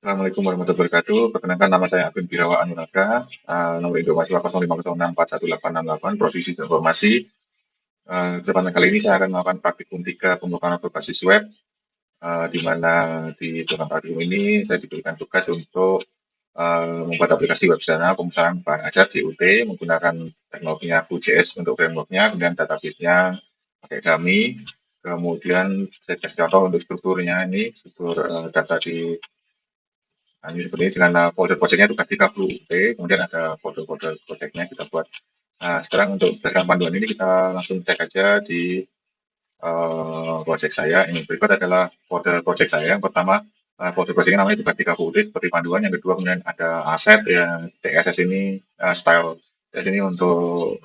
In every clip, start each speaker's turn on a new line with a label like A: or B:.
A: Assalamualaikum warahmatullahi wabarakatuh. Perkenalkan nama saya Agun Birawa Anuraga, nomor induk mahasiswa 0506416868, Provisi Informasi. Kesempatan kali ini saya akan melakukan praktikum 3 pembukaan berbasis web, di mana di program praktikum ini saya diberikan tugas untuk membuat aplikasi web sederhana pemesanan bahan ajar di UT menggunakan teknologinya Vue.js untuk frameworknya, kemudian database-nya pakai Dummy, kemudian saya kasih contoh untuk strukturnya ini, struktur data di. Nah, ini seperti ini dengan folder projectnya itu 30 UT, kemudian ada folder-folder projectnya kita buat. Nah, sekarang untuk berdasarkan panduan ini kita langsung cek aja di project saya. Ini berikut adalah folder project saya. Yang pertama, folder projectnya namanya juga 30 UT seperti panduan. Yang kedua, kemudian ada aset ya, CSS ini, style CSS ini untuk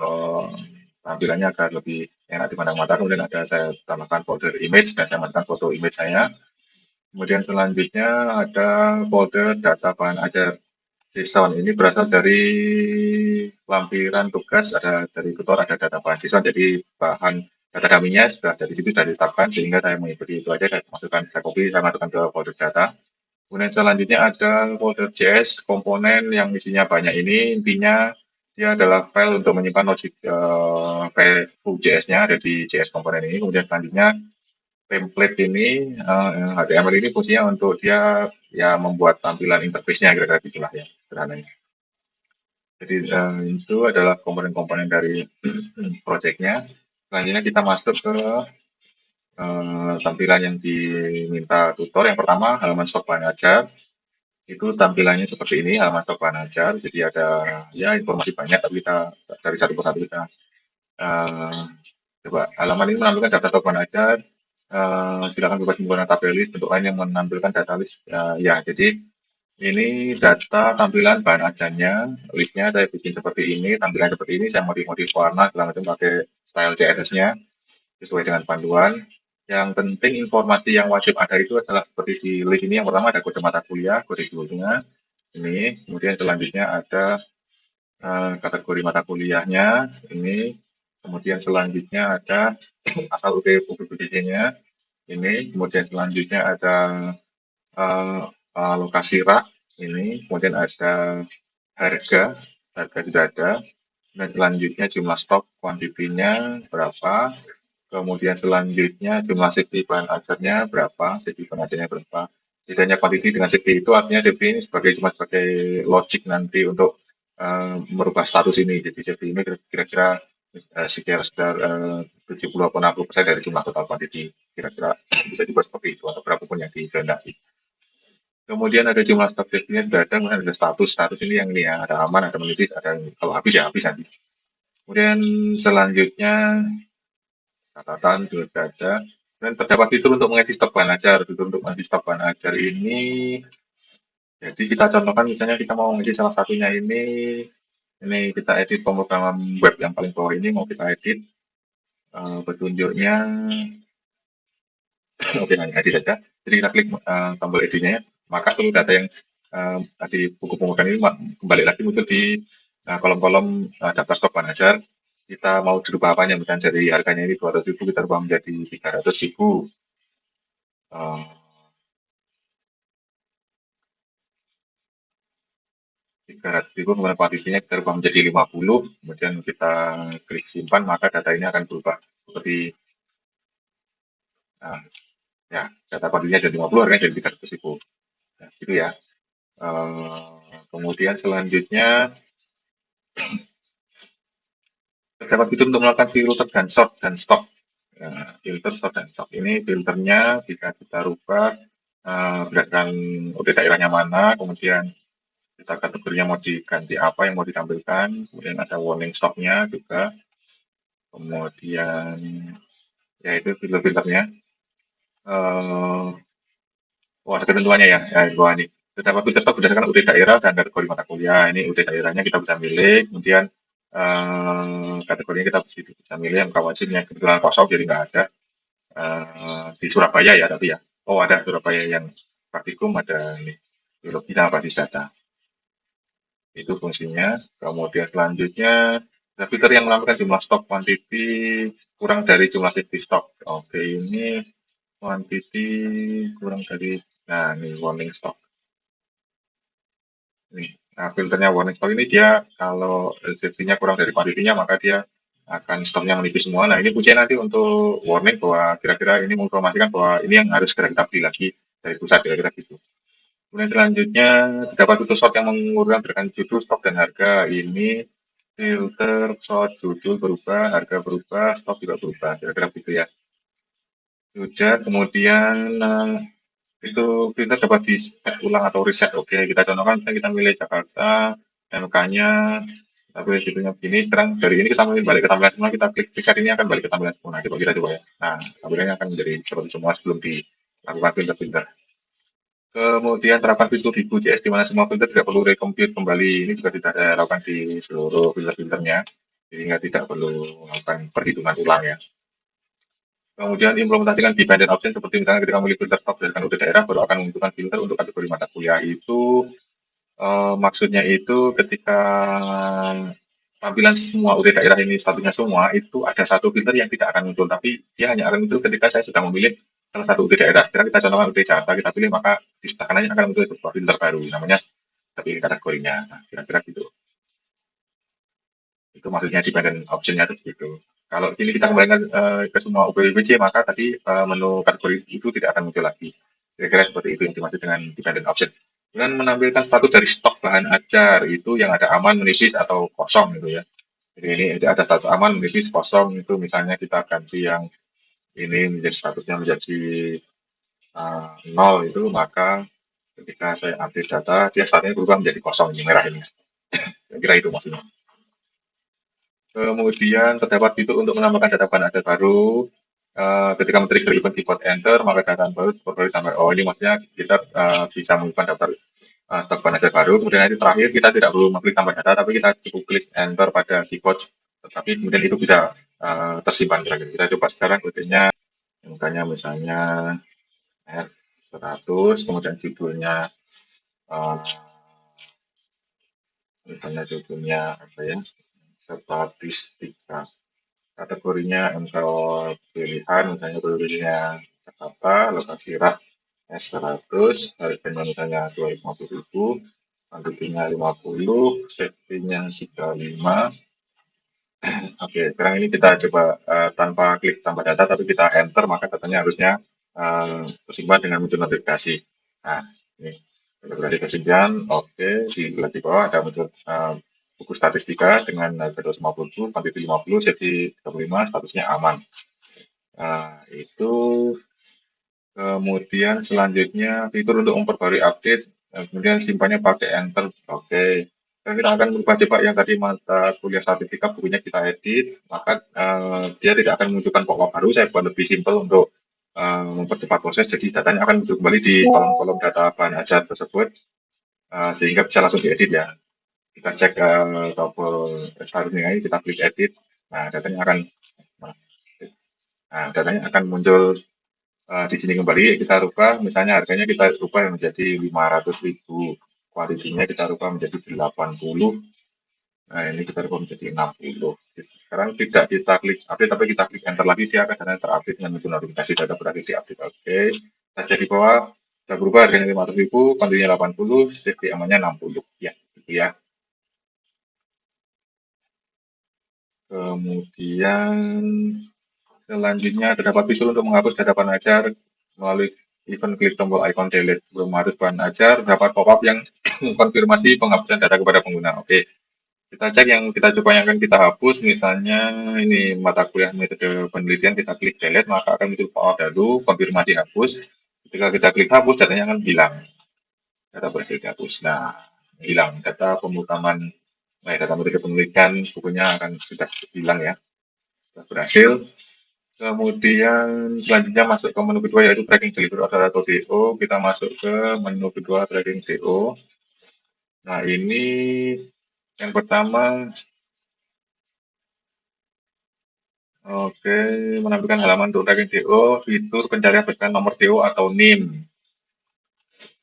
A: tampilannya agar lebih enak dipandang mata. Kemudian ada saya tambahkan folder image dan saya masukkan foto image saya. Kemudian selanjutnya ada folder data bahan ajar JSON. Ini berasal dari lampiran tugas, ada dari tutor, ada data bahan JSON. Jadi bahan data kaminya sudah dari situ sudah ditetapkan, sehingga saya mengikuti itu aja, saya masukkan, saya copy, saya masukkan ke folder data. Kemudian selanjutnya ada folder JS komponen yang isinya banyak ini, intinya dia adalah file untuk menyimpan logic file Vue.js-nya ada di JS komponen ini. Kemudian selanjutnya template ini HTML ini fungsinya untuk dia ya membuat tampilan interface-nya kira-kira gitulah ya sederhananya. Jadi itu adalah komponen-komponen dari project-nya. Selanjutnya kita masuk ke tampilan yang diminta tutor. Yang pertama halaman stok bahan ajar. Itu tampilannya seperti ini, halaman stok bahan ajar. Jadi ada ya informasi banyak, tapi kita dari satu persatu kita eh, coba. Halaman ini menampilkan data stok bahan ajar. Silakan bebas menggunakan tabel list untuk lain yang menampilkan data list. Ya, jadi ini data tampilan bahan ajarnya, listnya saya bikin seperti ini, tampilan seperti ini, saya modif-modif warna, segala macam pakai style CSS-nya, sesuai dengan panduan. Yang penting informasi yang wajib ada itu adalah seperti di list ini, yang pertama ada kode mata kuliah, kode judulnya, ini, kemudian selanjutnya ada kategori mata kuliahnya, ini, kemudian selanjutnya ada asal UT publikasinya, ini, kemudian selanjutnya ada eh, lokasi rak ini, kemudian ada harga, harga sudah ada, dan selanjutnya jumlah stok kuantitinya berapa, kemudian selanjutnya jumlah safety bahan ajarnya berapa, safety bahan ajarnya berapa. Bedanya kuantiti dengan safety itu artinya safety ini cuma sebagai logic nanti untuk merubah status ini. Jadi safety ini kira-kira sekitar 70 atau 60% dari jumlah total kuantiti. Kira-kira bisa dibuat seperti itu atau berapapun yang dikehendaki. Kemudian ada jumlah stok safety-nya sudah ada, kemudian ada status. Status ini yang ini ya, ada aman, ada menipis, ada kalau habis ya habis nanti. Kemudian selanjutnya catatan sudah ada. Dan terdapat fitur untuk mengedit stok bahan ajar. Fitur untuk mengedit stok bahan ajar ini, jadi kita contohkan misalnya kita mau mengedit salah satunya ini kita edit pemrograman web yang paling bawah ini mau kita edit petunjuknya. Oke, nah edit saja. Jadi kita klik tombol editnya, maka seluruh data yang tadi buku pemrograman ini kembali lagi muncul di kolom-kolom daftar stok bahan ajar. Kita mau dirubah apanya, misalnya dari harganya ini 200.000 kita rubah menjadi 300.000. 300.000 kemudian kuantitinya kita rubah menjadi 50, kemudian kita klik simpan, maka data ini akan berubah seperti nah, ya data kuantitinya jadi 50, harganya jadi 300.000. Nah, gitu ya. Kemudian selanjutnya terdapat fitur untuk melakukan filter dan sort dan stop. Filter, sort, dan stop ini filternya bisa kita rubah berdasarkan udah daerahnya mana, kemudian kita kategorinya mau diganti apa yang mau ditampilkan, kemudian ada warning stopnya juga, kemudian ya itu filter-filternya. Oh, ada ketentuannya ya, ya dua ini. Terdapat filter stop berdasarkan UT daerah dan kategori mata kuliah. Ini UT daerahnya kita bisa milih, kemudian kategorinya kita bisa milih yang wajibnya kebetulan kosong jadi nggak ada di Surabaya ya tapi ya. Oh ada Surabaya yang praktikum ada ini biologi sama basis data. Itu fungsinya. Kemudian selanjutnya ada filter yang melampirkan jumlah stok quantity kurang dari jumlah safety stock. Oke, ini quantity kurang dari, nah ini warning stock. Ini. Nah, filternya warning stock ini dia kalau safety-nya kurang dari quantity-nya maka dia akan stoknya menipis semua. Nah, ini fungsinya nanti untuk warning bahwa kira-kira ini menginformasikan bahwa ini yang harus segera kita beli lagi dari pusat kira-kira gitu. Kemudian selanjutnya terdapat fitur short yang mengurangkan berdasarkan judul, stok, dan harga. Ini filter short, judul berubah, harga berubah, stok juga berubah, kira-kira gitu ya. Sudah, kemudian itu filter dapat di set ulang atau reset. Oke, kita contohkan misalnya kita milih Jakarta, MK-nya, kita pilih judulnya begini. Sekarang dari ini kita milih balik ke tampilan semula, kita klik reset ini akan balik ke tampilan semula. Coba kita coba ya. Nah, tampilannya akan menjadi seperti semua sebelum dilakukan filter-filter. Kemudian terapkan fitur di JS di mana semua filter tidak perlu recompute kembali. Ini juga tidak ada lakukan di seluruh filter-filternya. Jadi tidak perlu melakukan perhitungan ulang ya. Kemudian implementasikan dependent option seperti misalnya ketika memilih filter stop berdasarkan UT daerah baru akan membutuhkan filter untuk kategori mata kuliah itu maksudnya itu ketika tampilan semua UT daerah ini statusnya semua itu ada satu filter yang tidak akan muncul tapi dia hanya akan muncul ketika saya sudah memilih salah satu UT daerah. Sekarang kita contohkan UT Jakarta kita pilih maka di sebelah kanannya akan muncul sebuah filter baru namanya tapi kategorinya. Nah, kira-kira gitu. Itu maksudnya dependent option-nya itu begitu. Kalau ini kita kembalikan ke semua UPWC, maka tadi menu kategori itu tidak akan muncul lagi. Kira-kira seperti itu yang dimaksud dengan dependent option. Kemudian menampilkan status dari stok bahan ajar itu yang ada aman, menipis atau kosong gitu ya. Jadi ini ada status aman, menipis, kosong itu misalnya kita ganti yang ini menjadi statusnya menjadi nol itu maka ketika saya update data dia statusnya berubah menjadi kosong ini merah ini. Kira-kira itu maksudnya. Kemudian terdapat fitur untuk menambahkan data bahan ajar baru. Ketika men-trigger event keyboard enter, maka data baru perlu ditambah. Oh, ini maksudnya kita bisa mengubah daftar stok bahan ajar baru. Kemudian nanti terakhir kita tidak perlu mengklik tambah data, tapi kita cukup klik enter pada keyboard. Tetapi kemudian itu bisa tersimpan. Kita coba sekarang kodenya, misalnya R100, kemudian judulnya uh, misalnya judulnya apa ya? Statistika. Kategorinya MKO pilihan, misalnya pilihannya Jakarta, lokasi rak S100, harganya misalnya 250.000, kuantitinya 50, safety-nya 35. Oke, sekarang ini kita coba tanpa klik tambah data, tapi kita enter, maka datanya harusnya tersimpan dengan muncul notifikasi. Nah, ini notifikasi kesekian, oke, di bawah ada muncul buku statistika dengan harga 250, kuantiti 50, safety 35, statusnya aman. Nah, itu kemudian selanjutnya fitur untuk memperbarui update, kemudian simpannya pakai enter, oke. Dan kita akan merubah coba yang tadi mata kuliah statistika bukunya kita edit, maka dia tidak akan menunjukkan pop-up baru, saya buat lebih simpel untuk mempercepat proses, jadi datanya akan muncul kembali di kolom-kolom data bahan ajar tersebut, sehingga bisa langsung diedit ya. Kita cek tombol statusnya ini, kita klik edit, datanya akan muncul di sini kembali kita rubah misalnya harganya kita rubah menjadi 500.000, kuantitinya kita rubah menjadi 80. Nah, ini kita rubah menjadi 60. Sekarang tidak kita klik update tapi kita klik enter lagi dia akan data terupdate dengan muncul notifikasi data berarti di update. Oke. Kita cek di bawah sudah berubah harganya 500.000, kuantitinya 80, safety amannya 60. Ya, gitu ya. Kemudian selanjutnya terdapat fitur untuk menghapus data bahan ajar melalui event klik tombol icon delete. Sebelum menghapus bahan ajar, dapat pop-up yang mengkonfirmasi penghapusan data kepada pengguna. Oke, kita cek yang kita coba yang akan kita hapus. Misalnya ini mata kuliah metode penelitian, kita klik delete, maka akan muncul pop-up baru, konfirmasi hapus. Ketika kita klik hapus, datanya akan hilang. Data berhasil dihapus. Nah, hilang. Data pemutaman, data metode penelitian bukunya akan sudah hilang ya. Sudah berhasil. Kemudian selanjutnya masuk ke menu kedua yaitu tracking delivery order atau DO. Kita masuk ke menu kedua tracking DO. Nah ini yang pertama, oke, menampilkan halaman untuk tracking DO, fitur pencarian berdasarkan nomor DO atau NIM.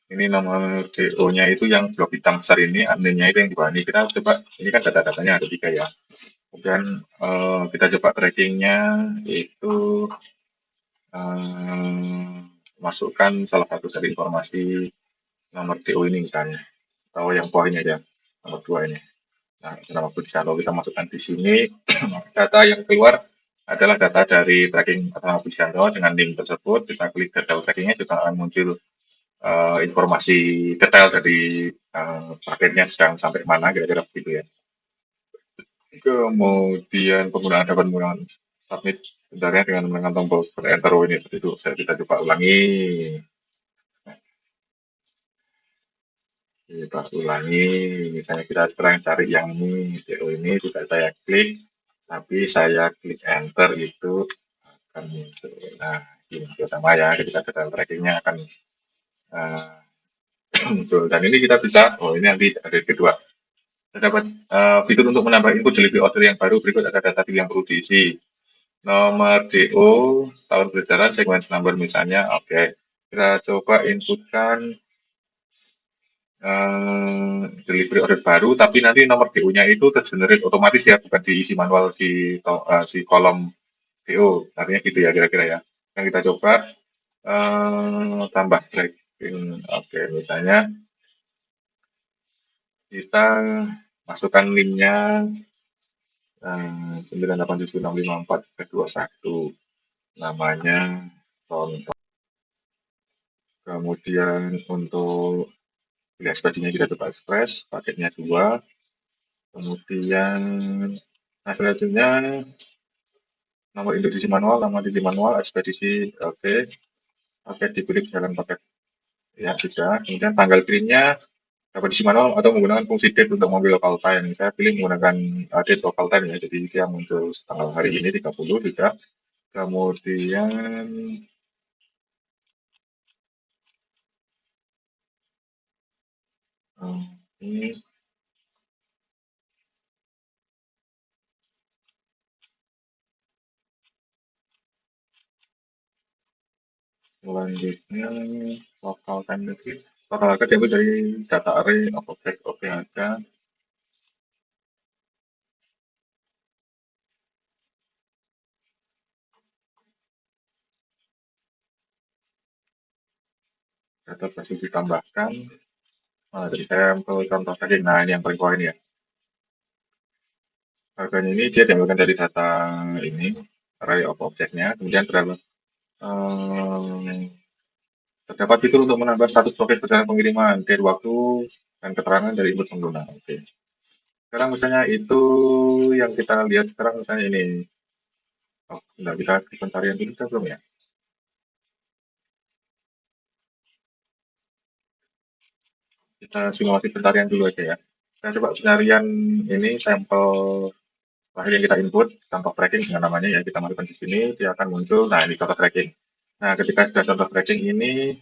A: Ini nomor DO-nya itu yang blok hitam besar ini, NIM-nya itu yang di bawah ini. Kita coba, ini kan data-datanya ada 3 ya. Kemudian kita coba trackingnya itu masukkan salah satu dari informasi nomor DO ini misalnya. atau yang bawah ini aja, nomor 2 ini. Nah, nomor 2 bisa kalau kita masukkan di sini, data yang keluar adalah data dari tracking atau Cristiano dengan link tersebut. Kita klik detail trackingnya juga akan muncul informasi detail dari paketnya sedang sampai mana, kira-kira begitu ya. Kemudian penggunaan submit sebenarnya dengan menekan tombol seperti enter ini seperti itu. Kita coba ulangi. Kita ulangi. Misalnya kita sekarang cari yang ini, DO ini tidak saya klik, tapi saya klik enter itu akan muncul. Nah, ini juga sama ya, kita detail trackingnya akan uh, muncul. Dan ini kita bisa, oh ini nanti ada kedua. Terdapat fitur untuk menambah input delivery order yang baru. Berikut ada data yang perlu diisi. Nomor DO, tahun berjalan, sequence number misalnya. Oke, kita coba inputkan delivery order baru, tapi nanti nomor DO-nya itu tergenerate otomatis ya, bukan diisi manual di kolom DO. Artinya gitu ya kira-kira ya. Yang kita coba tambah tracking. Oke, misalnya kita masukkan linknya 987654421, namanya contoh. Kemudian untuk ekspedisinya kita coba express, paketnya 2. Kemudian selanjutnya nomor induk manual, ekspedisi, oke. Paket diberi jalan paket, ya sudah. Kemudian tanggal kirimnya dapat diisi manual atau menggunakan fungsi date untuk mobil local time. Saya pilih menggunakan date local time ya, jadi dia muncul tanggal hari ini 30 juga. Kemudian ini selanjutnya local time tadi. Local time diambil dari data array of object. Oke, ada. Data masih ditambahkan. Jadi saya ambil contoh tadi. Nah, ini yang paling bawah ini ya. Harganya ini dia diambilkan dari data ini, array of object-nya. Kemudian terdapat fitur untuk menambah status progres perjalanan pengiriman, date waktu, dan keterangan dari input pengguna. Oke. Sekarang misalnya itu yang kita lihat sekarang misalnya ini. Oh, enggak, kita pencarian dulu kita belum ya? Kita simulasi pencarian dulu aja ya. Kita coba pencarian ini sampel terakhir yang kita input, contoh tracking dengan namanya ya, kita masukkan di sini, dia akan muncul. Nah, ini contoh tracking. Nah, ketika sudah contoh tracking ini,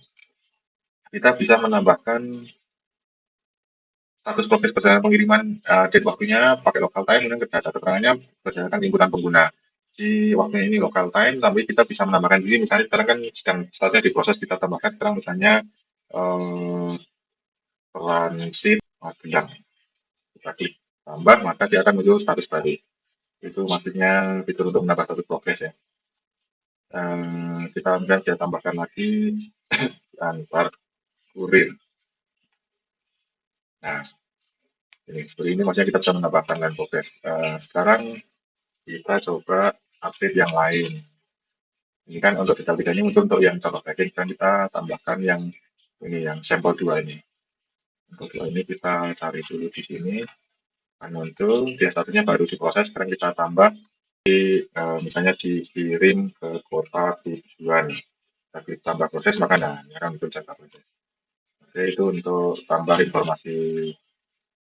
A: kita bisa menambahkan status progres perjalanan pengiriman, date waktunya pakai local time, kemudian data keterangannya berdasarkan inputan pengguna. Di waktunya ini local time, tapi kita bisa menambahkan juga, misalnya sekarang kan sedang statusnya diproses, kita tambahkan sekarang misalnya eh, transit Magelang. Kita klik tambah, maka dia akan muncul status baru. Itu maksudnya fitur untuk menambah status progres ya. Kita kemudian kita tambahkan lagi antar kurir. Nah, ini seperti ini maksudnya kita bisa menambahkan line progress. Sekarang kita coba update yang lain. Ini kan untuk detail 3 ini muncul untuk yang contoh tracking, kan kita tambahkan yang ini, yang sampel 2 ini. Untuk 2 ini kita cari dulu di sini, akan muncul, dia statusnya baru diproses, sekarang kita tambah misalnya dikirim ke kota tujuan. Tapi tambah proses, maka nah, ini akan muncul jangka proses. Oke, itu untuk tambah informasi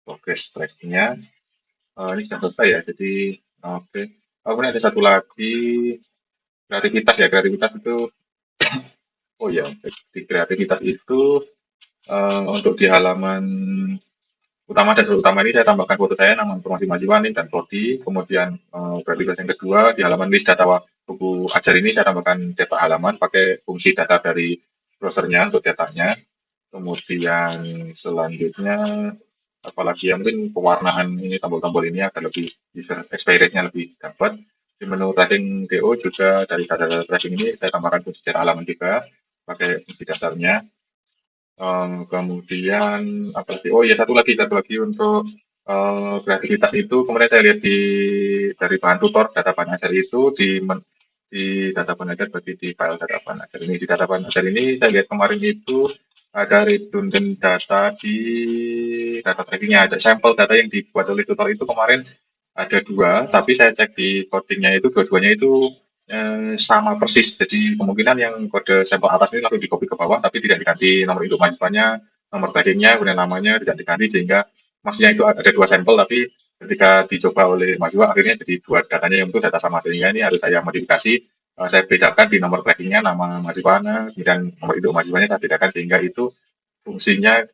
A: progress trackingnya. Ini sudah selesai ya, jadi oke. Kemudian ada satu lagi, kreativitas ya, kreativitas itu, oh ya, di kreativitas itu untuk di halaman utama dasar utama ini saya tambahkan foto saya, nama informasi mahasiswa dan prodi. Kemudian kreativitas yang kedua di halaman list data buku ajar ini saya tambahkan cetak halaman pakai fungsi data dari browsernya untuk cetaknya. Kemudian selanjutnya apalagi ya, mungkin pewarnaan ini tombol-tombol ini akan lebih bisa expiry rate-nya lebih dapat. Di menu tracking DO juga dari data tracking ini saya tambahkan fungsi cetak halaman juga pakai fungsi dasarnya. Kemudian apa lagi? Oh ya satu lagi untuk kreativitas itu kemarin saya lihat dari bahan tutor data pengajar itu di data pengajar berarti di file data pengajar ini di data pengajar ini saya lihat kemarin itu ada redundant data di data trackingnya ada sampel data yang dibuat oleh tutor itu kemarin ada dua tapi saya cek di codingnya itu dua-duanya itu sama persis. Jadi kemungkinan yang kode sampel atas ini langsung di copy ke bawah, tapi tidak diganti nomor induk mahasiswanya, nomor taggingnya, kemudian namanya tidak diganti sehingga maksudnya itu ada dua sampel, tapi ketika dicoba oleh mahasiswa akhirnya jadi dua datanya yang itu data sama sehingga ini harus saya modifikasi. Saya bedakan di nomor taggingnya nama mahasiswanya, kemudian nomor induk mahasiswanya saya bedakan sehingga itu fungsinya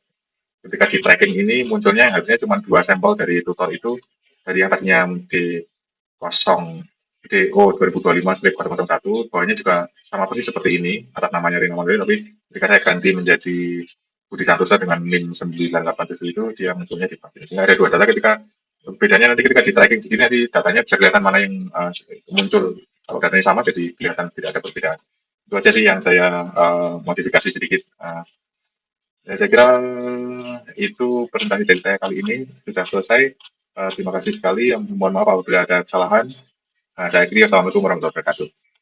A: ketika di tracking ini munculnya harusnya cuma dua sampel dari tutor itu dari yang tadinya di kosong DO 2025/001 bawahnya juga sama persis seperti ini atas namanya Rina Mandiri tapi ketika saya ganti menjadi Budi Santosa dengan NIM 987 itu dia munculnya di bagian sehingga ada dua data ketika bedanya nanti ketika di tracking di sini nanti datanya bisa kelihatan mana yang muncul kalau datanya sama jadi kelihatan tidak ada perbedaan itu aja sih yang saya modifikasi sedikit saya kira itu presentasi dari saya kali ini sudah selesai. Terima kasih sekali. Mohon maaf apabila ada kesalahan. Saya kira assalamualaikum warahmatullahi wabarakatuh.